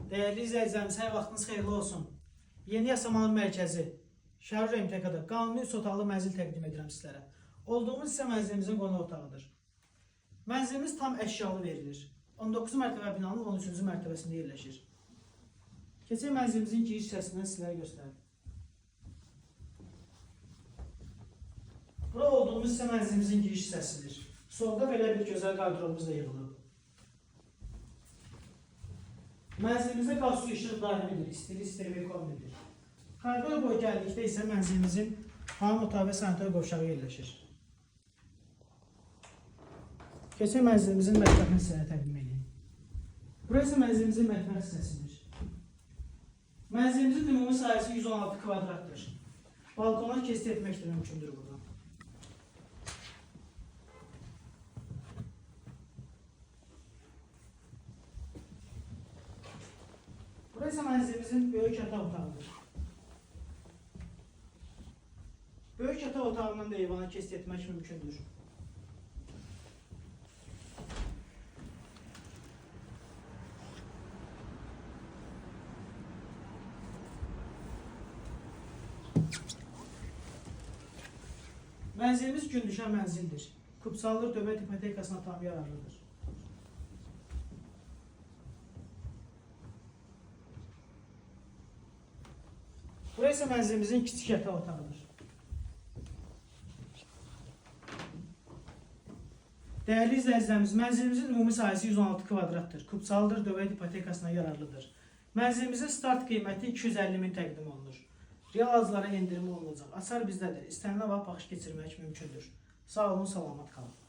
Değerli izləyicilərimiz, hər vaxtınız xeyirli olsun. Yeni Yasamanın mərkəzi Şərur MTK-da qanuni 3 otaqlı mənzil təqdim edirəm sizlərə. Olduğumuz isə mənzilimizin qonaq otağıdır. Mənzilimiz tam əşyalı verilir. 19 mərtəbə binanın 13-cü mərtəbəsində yerləşir. Keçək mənzilimizin giriş hissəsindən sizlərə göstərim. Bura olduğumuz isə mənzilimizin giriş hissəsidir. Solda belə bir gözəl qardırobumuz da yığılıb. Mənzilimizdə qaz su işıq daimidir, istiri kombidir. Koridor boyu gəldikdə isə mənzilimizin hamam otağı və sanitar qovşağı yerləşir. Keçək mənzilimizin mətbəxini sizlərə təqdim edeyim. Burası mənzilimizin mətbəx hissəsidir. Mənzilimizin ümumi sahəsi 116 kvadratdır. Balkona keçid etmək də mümkündür buradan. Burası mənzilimizin böyük yataq otağıdır. Böyük yataq otağından da eyvana keçid etmək mümkündür. Mənzilimiz gündüşən mənzildir. Kupsallı dövlət ipotekasına tam yararlıdır. Burası mənzilimizin kiçik yataq otağıdır. Değerli izləyicilərimiz, mənzilimizin ümumi sahəsi 116 kvadratdır. Kupsaldır, dövlət ipotekasına yararlıdır. Mənzilimizin start qiyməti 250.000 təqdim olunur. Real arzlara endirim olunacaq. Açar bizdədir. İstənilən vaxt baxış keçirmək mümkündür. Sağ olun, salamat qalın.